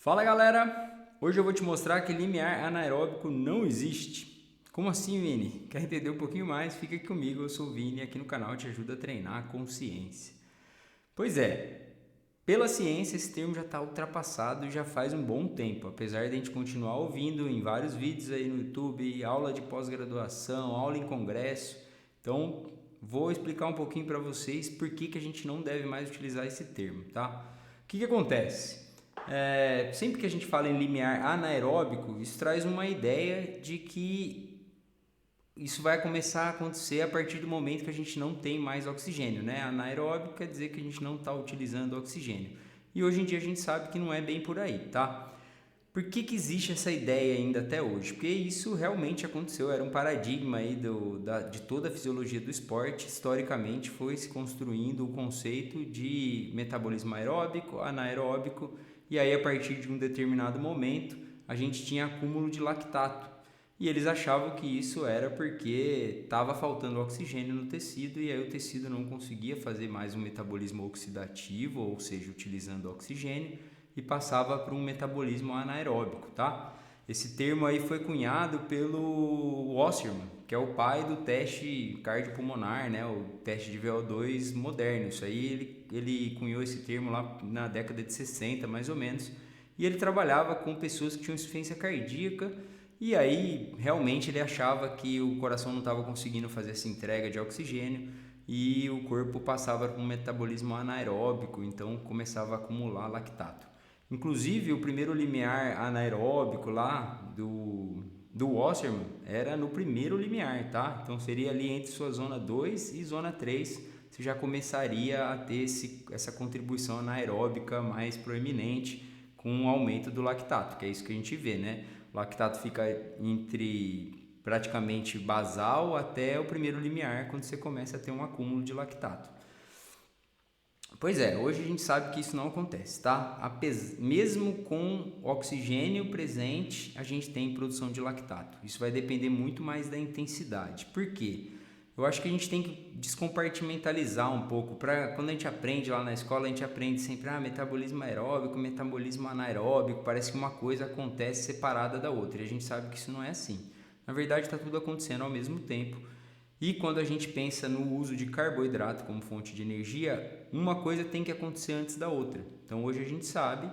Fala galera, hoje eu vou te mostrar que limiar anaeróbico não existe. Como assim, Vini? Quer entender um pouquinho mais? Fica aqui comigo, eu sou o Vini e aqui no canal eu te ajuda a treinar a consciência. Pois é, pela ciência esse termo já está ultrapassado já faz um bom tempo, apesar de a gente continuar ouvindo em vários vídeos aí no YouTube, aula de pós-graduação, aula em congresso. Então vou explicar um pouquinho para vocês por que a gente não deve mais utilizar esse termo, tá? O que acontece? Sempre que a gente fala em limiar anaeróbico, isso traz uma ideia de que isso vai começar a acontecer a partir do momento que a gente não tem mais oxigênio, né? Anaeróbico quer dizer que a gente não está utilizando oxigênio. E hoje em dia a gente sabe que não é bem por aí, tá? Por que existe essa ideia ainda até hoje? Porque isso realmente aconteceu, era um paradigma aí de toda a fisiologia do esporte. Historicamente foi se construindo o conceito de metabolismo aeróbico, anaeróbico, e aí a partir de um determinado momento a gente tinha acúmulo de lactato. E eles achavam que isso era porque estava faltando oxigênio no tecido e aí o tecido não conseguia fazer mais um metabolismo oxidativo, ou seja, utilizando oxigênio, e passava para um metabolismo anaeróbico, tá? Esse termo aí foi cunhado pelo Wasserman, que é o pai do teste cardiopulmonar, né? O teste de VO2 moderno. Isso aí ele cunhou esse termo lá na década de 60, mais ou menos, e ele trabalhava com pessoas que tinham insuficiência cardíaca. E aí, realmente, ele achava que o coração não estava conseguindo fazer essa entrega de oxigênio e o corpo passava por um metabolismo anaeróbico, então começava a acumular lactato. Inclusive, o primeiro limiar anaeróbico lá do Wasserman era no primeiro limiar, tá? Então seria ali entre sua zona 2 e zona 3, você já começaria a ter essa contribuição anaeróbica mais proeminente com o aumento do lactato, que é isso que a gente vê, né? O lactato fica entre praticamente basal até o primeiro limiar, quando você começa a ter um acúmulo de lactato. Pois é, hoje a gente sabe que isso não acontece, tá? Mesmo com oxigênio presente, a gente tem produção de lactato. Isso vai depender muito mais da intensidade. Por quê? Eu acho que a gente tem que descompartimentalizar um pouco. Quando a gente aprende lá na escola, a gente aprende sempre metabolismo aeróbico, metabolismo anaeróbico. Parece que uma coisa acontece separada da outra. E a gente sabe que isso não é assim. Na verdade, está tudo acontecendo ao mesmo tempo. E quando a gente pensa no uso de carboidrato como fonte de energia, uma coisa tem que acontecer antes da outra. Então hoje a gente sabe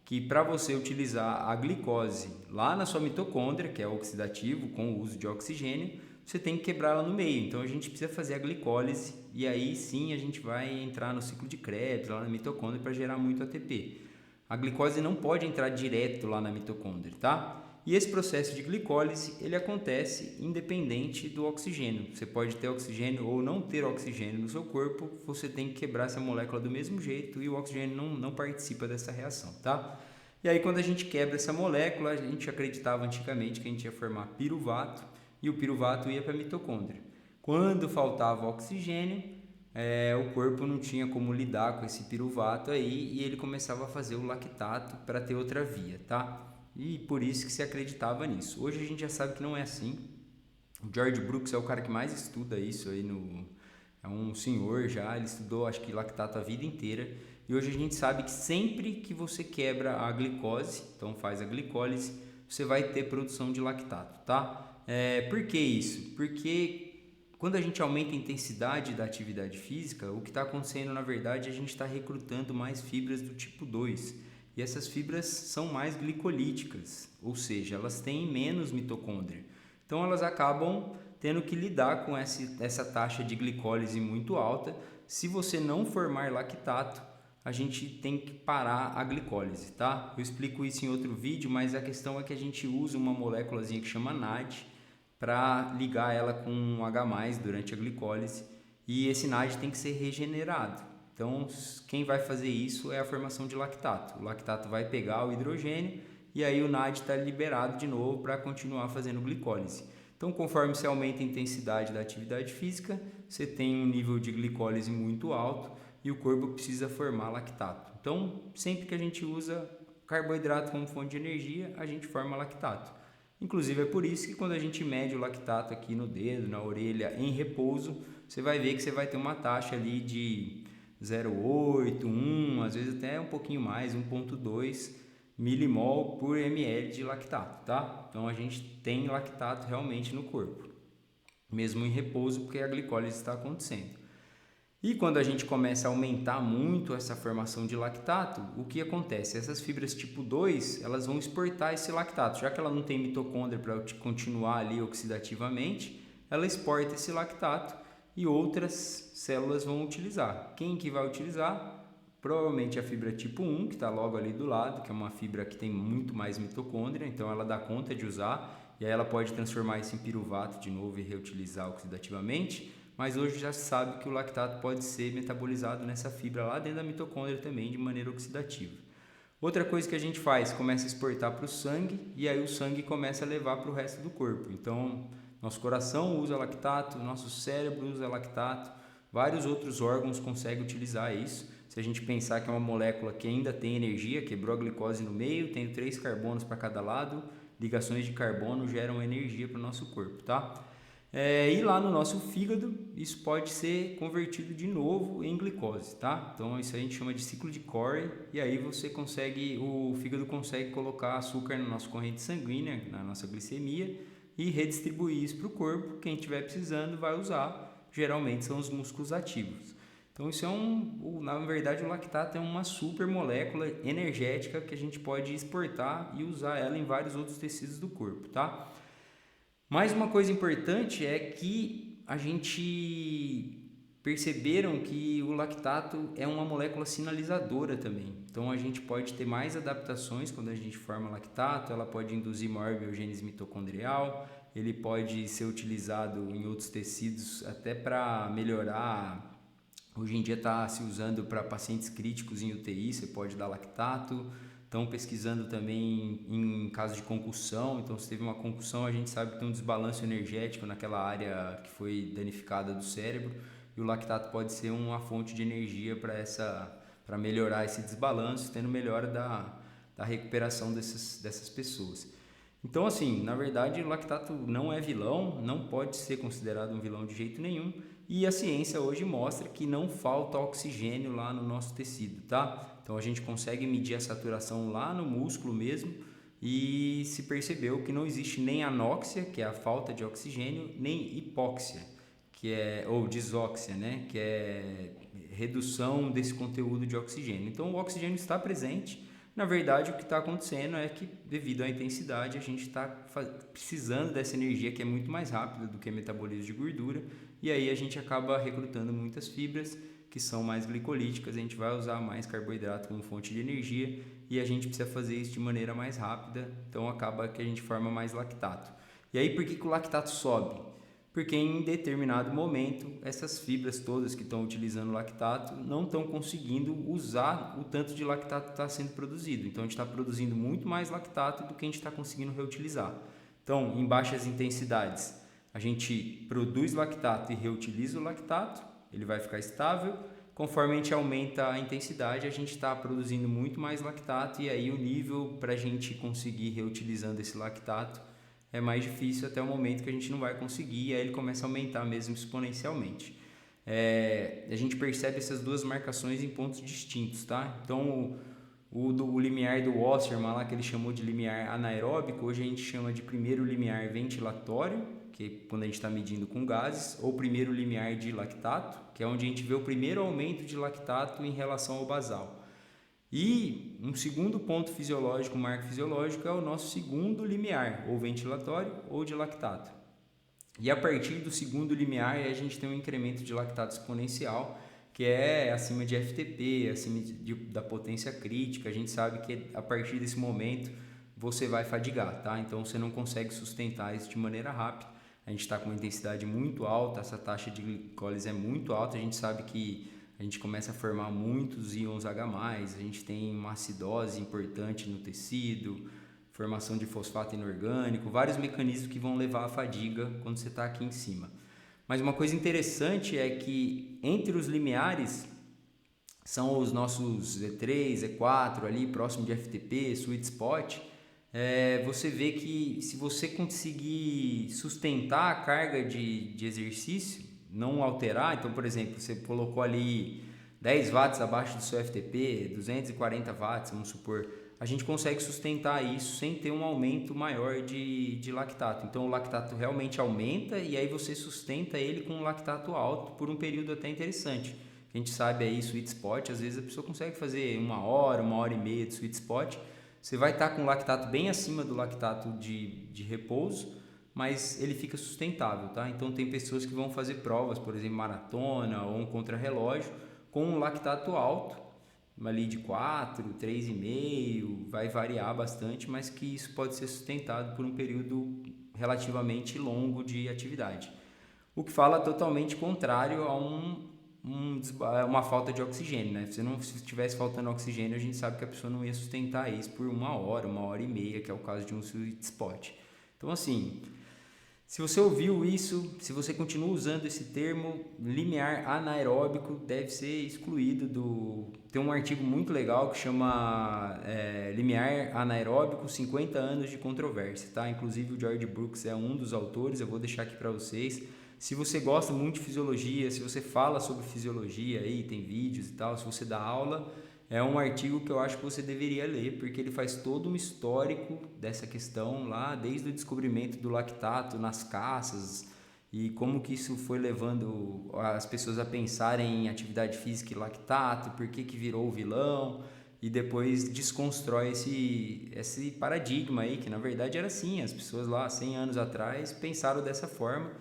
que para você utilizar a glicose lá na sua mitocôndria, que é oxidativo, com o uso de oxigênio, você tem que quebrá-la no meio. Então a gente precisa fazer a glicólise e aí sim a gente vai entrar no ciclo de Krebs lá na mitocôndria para gerar muito ATP. A glicose não pode entrar direto lá na mitocôndria, tá? E esse processo de glicólise, ele acontece independente do oxigênio. Você pode ter oxigênio ou não ter oxigênio no seu corpo, você tem que quebrar essa molécula do mesmo jeito e o oxigênio não participa dessa reação, tá? E aí quando a gente quebra essa molécula, a gente acreditava antigamente que a gente ia formar piruvato e o piruvato ia para a mitocôndria. Quando faltava oxigênio, o corpo não tinha como lidar com esse piruvato aí e ele começava a fazer o lactato para ter outra via, tá? E por isso que se acreditava nisso. Hoje a gente já sabe que não é assim. O George Brooks é o cara que mais estuda isso aí é um senhor já, ele estudou acho que lactato a vida inteira. E hoje a gente sabe que sempre que você quebra a glicose, então faz a glicólise, você vai ter produção de lactato, tá? Por que isso? Porque quando a gente aumenta a intensidade da atividade física, o que está acontecendo na verdade é a gente está recrutando mais fibras do tipo 2. E essas fibras são mais glicolíticas, ou seja, elas têm menos mitocôndria. Então elas acabam tendo que lidar com essa taxa de glicólise muito alta. Se você não formar lactato, a gente tem que parar a glicólise, tá? Eu explico isso em outro vídeo, mas a questão é que a gente usa uma moléculazinha que chama NAD para ligar ela com um H+ durante a glicólise e esse NAD tem que ser regenerado. Então, quem vai fazer isso é a formação de lactato. O lactato vai pegar o hidrogênio e aí o NAD está liberado de novo para continuar fazendo glicólise. Então, conforme você aumenta a intensidade da atividade física, você tem um nível de glicólise muito alto e o corpo precisa formar lactato. Então, sempre que a gente usa carboidrato como fonte de energia, a gente forma lactato. Inclusive é por isso que quando a gente mede o lactato aqui no dedo, na orelha, em repouso, você vai ver que você vai ter uma taxa ali de 0,8, 1, às vezes até um pouquinho mais, 1,2 milimol por ml de lactato, tá? Então a gente tem lactato realmente no corpo, mesmo em repouso, porque a glicólise está acontecendo. E quando a gente começa a aumentar muito essa formação de lactato, o que acontece? Essas fibras tipo 2, elas vão exportar esse lactato. Já que ela não tem mitocôndria para continuar ali oxidativamente, ela exporta esse lactato e outras células vão utilizar. Quem que vai utilizar? Provavelmente a fibra tipo 1, que está logo ali do lado, que é uma fibra que tem muito mais mitocôndria, então ela dá conta de usar, e aí ela pode transformar isso em piruvato de novo e reutilizar oxidativamente. Mas hoje já se sabe que o lactato pode ser metabolizado nessa fibra lá dentro da mitocôndria também de maneira oxidativa. Outra coisa que a gente faz, começa a exportar para o sangue e aí o sangue começa a levar para o resto do corpo. Então, nosso coração usa lactato, nosso cérebro usa lactato, vários outros órgãos conseguem utilizar isso. Se a gente pensar que é uma molécula que ainda tem energia, quebrou a glicose no meio, tem 3 carbonos para cada lado, ligações de carbono geram energia para o nosso corpo, tá? E lá no nosso fígado, isso pode ser convertido de novo em glicose, tá? Então isso a gente chama de ciclo de Corey, e aí o fígado consegue colocar açúcar na nossa corrente sanguínea, na nossa glicemia, e redistribuir isso para o corpo. Quem estiver precisando vai usar, geralmente são os músculos ativos. Então isso na verdade o lactato é uma super molécula energética que a gente pode exportar e usar ela em vários outros tecidos do corpo, tá? Mais uma coisa importante é que a gente perceberam que o lactato é uma molécula sinalizadora também. Então a gente pode ter mais adaptações quando a gente forma lactato, ela pode induzir maior biogênese mitocondrial, ele pode ser utilizado em outros tecidos até para melhorar. Hoje em dia está se usando para pacientes críticos em UTI, você pode dar lactato. Estão pesquisando também em caso de concussão. Então, se teve uma concussão, a gente sabe que tem um desbalanço energético naquela área que foi danificada do cérebro, e o lactato pode ser uma fonte de energia para melhorar esse desbalanço, tendo melhora da recuperação dessas pessoas. Então, assim, na verdade, o lactato não é vilão, não pode ser considerado um vilão de jeito nenhum, e a ciência hoje mostra que não falta oxigênio lá no nosso tecido, tá? Então a gente consegue medir a saturação lá no músculo mesmo, e se percebeu que não existe nem anóxia, que é a falta de oxigênio, nem hipóxia, ou desóxia, né? Que é redução desse conteúdo de oxigênio. Então o oxigênio está presente. Na verdade, o que está acontecendo é que, devido à intensidade, a gente está precisando dessa energia que é muito mais rápida do que o metabolismo de gordura, e aí a gente acaba recrutando muitas fibras que são mais glicolíticas, a gente vai usar mais carboidrato como fonte de energia e a gente precisa fazer isso de maneira mais rápida, então acaba que a gente forma mais lactato. E aí por que o lactato sobe? Porque em determinado momento essas fibras todas que estão utilizando lactato não estão conseguindo usar o tanto de lactato que está sendo produzido. Então a gente está produzindo muito mais lactato do que a gente está conseguindo reutilizar. Então, em baixas intensidades, a gente produz lactato e reutiliza o lactato, ele vai ficar estável. Conforme a gente aumenta a intensidade, a gente está produzindo muito mais lactato, e aí o nível para a gente conseguir reutilizando esse lactato é mais difícil até o momento que a gente não vai conseguir, e aí ele começa a aumentar mesmo exponencialmente. A gente percebe essas duas marcações em pontos distintos, tá? Então o limiar do Wasserman lá, que ele chamou de limiar anaeróbico, hoje a gente chama de primeiro limiar ventilatório, que é quando a gente está medindo com gases, ou primeiro limiar de lactato, que é onde a gente vê o primeiro aumento de lactato em relação ao basal. E um segundo ponto fisiológico, marco fisiológico, é o nosso segundo limiar, ou ventilatório ou de lactato. E a partir do segundo limiar a gente tem um incremento de lactato exponencial, que é acima de FTP, acima da potência crítica. A gente sabe que a partir desse momento você vai fadigar, tá? Então você não consegue sustentar isso de maneira rápida. A gente está com uma intensidade muito alta, essa taxa de glicólise é muito alta, a gente sabe que a gente começa a formar muitos íons H+, a gente tem uma acidose importante no tecido, formação de fosfato inorgânico, vários mecanismos que vão levar à fadiga quando você está aqui em cima. Mas uma coisa interessante é que entre os limiares são os nossos E3, E4 ali, próximo de FTP, sweet spot. Você vê que se você conseguir sustentar a carga de exercício, não alterar, então por exemplo, você colocou ali 10 watts abaixo do seu FTP, 240 watts, vamos supor, a gente consegue sustentar isso sem ter um aumento maior de lactato. Então o lactato realmente aumenta e aí você sustenta ele com um lactato alto por um período até interessante. A gente sabe aí sweet spot, às vezes a pessoa consegue fazer 1 hora e meia de sweet spot. Você vai estar com o lactato bem acima do lactato de repouso, mas ele fica sustentável, tá? Então tem pessoas que vão fazer provas, por exemplo, maratona ou um contrarrelógio, com um lactato alto, ali de 4, 3,5, vai variar bastante, mas que isso pode ser sustentado por um período relativamente longo de atividade. O que fala totalmente contrário a uma falta de oxigênio, né? Se estivesse faltando oxigênio, a gente sabe que a pessoa não ia sustentar isso por 1 hora e meia, que é o caso de um sweet spot. Então, assim, se você ouviu isso, se você continua usando esse termo, limiar anaeróbico deve ser excluído Tem um artigo muito legal que chama Limiar Anaeróbico, 50 anos de controvérsia, tá? Inclusive o George Brooks é um dos autores, eu vou deixar aqui para vocês. Se você gosta muito de fisiologia, se você fala sobre fisiologia aí, tem vídeos e tal, se você dá aula, é um artigo que eu acho que você deveria ler, porque ele faz todo um histórico dessa questão lá, desde o descobrimento do lactato nas caças e como que isso foi levando as pessoas a pensarem em atividade física e lactato, por que virou o vilão, e depois desconstrói esse paradigma aí, que na verdade era assim, as pessoas lá 100 anos atrás pensaram dessa forma,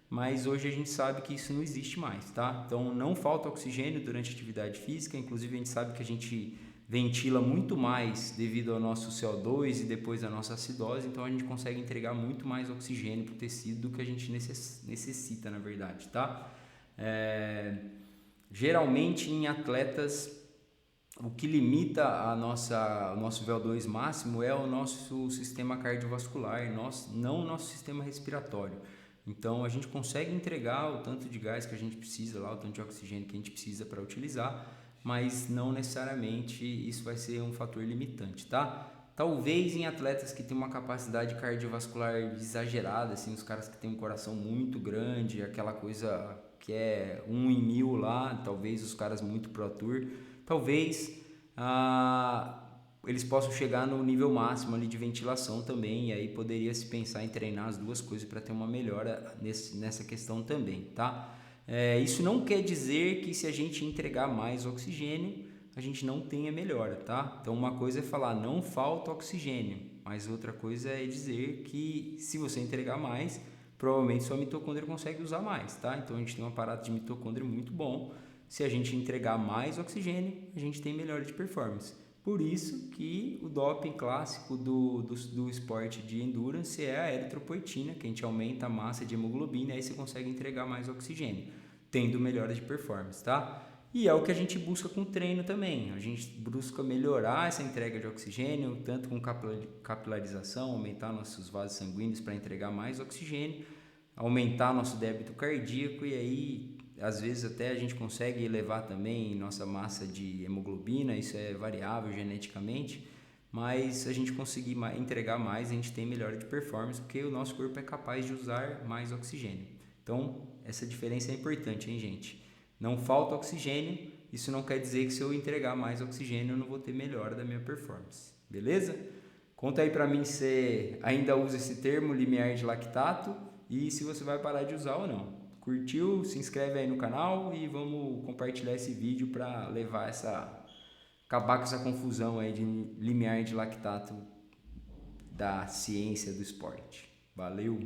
mas hoje a gente sabe que isso não existe mais, tá? Então não falta oxigênio durante a atividade física, inclusive a gente sabe que a gente ventila muito mais devido ao nosso CO2 e depois à nossa acidose, então a gente consegue entregar muito mais oxigênio para o tecido do que a gente necessita, na verdade, tá? Geralmente em atletas, o que limita o nosso VO2 máximo é o nosso sistema cardiovascular, não o nosso sistema respiratório. Então a gente consegue entregar o tanto de gás que a gente precisa lá, o tanto de oxigênio que a gente precisa para utilizar, mas não necessariamente isso vai ser um fator limitante, tá? Talvez em atletas que têm uma capacidade cardiovascular exagerada, assim, os caras que têm um coração muito grande, aquela coisa que é 1 em 1000 lá, talvez os caras muito pro tour, talvez eles possam chegar no nível máximo ali de ventilação também, e aí poderia se pensar em treinar as duas coisas para ter uma melhora nessa questão também, tá? Isso não quer dizer que se a gente entregar mais oxigênio, a gente não tenha melhora, tá? Então uma coisa é falar não falta oxigênio, mas outra coisa é dizer que se você entregar mais, provavelmente sua mitocôndria consegue usar mais, tá? Então a gente tem um aparato de mitocôndria muito bom. Se a gente entregar mais oxigênio, a gente tem melhora de performance. Por isso que o doping clássico do esporte de endurance é a eritropoetina, que a gente aumenta a massa de hemoglobina e aí você consegue entregar mais oxigênio, tendo melhora de performance, tá? E é o que a gente busca com o treino também. A gente busca melhorar essa entrega de oxigênio, tanto com capilarização, aumentar nossos vasos sanguíneos para entregar mais oxigênio, aumentar nosso débito cardíaco e aí às vezes até a gente consegue elevar também nossa massa de hemoglobina, isso é variável geneticamente, mas a gente conseguir entregar mais, a gente tem melhora de performance, porque o nosso corpo é capaz de usar mais oxigênio. Então, essa diferença é importante, hein, gente? Não falta oxigênio, isso não quer dizer que se eu entregar mais oxigênio eu não vou ter melhora da minha performance, beleza? Conta aí pra mim se você ainda usa esse termo, limiar de lactato, e se você vai parar de usar ou não. Curtiu? Se inscreve aí no canal e vamos compartilhar esse vídeo para acabar com essa confusão aí de limiar de lactato da ciência do esporte. Valeu!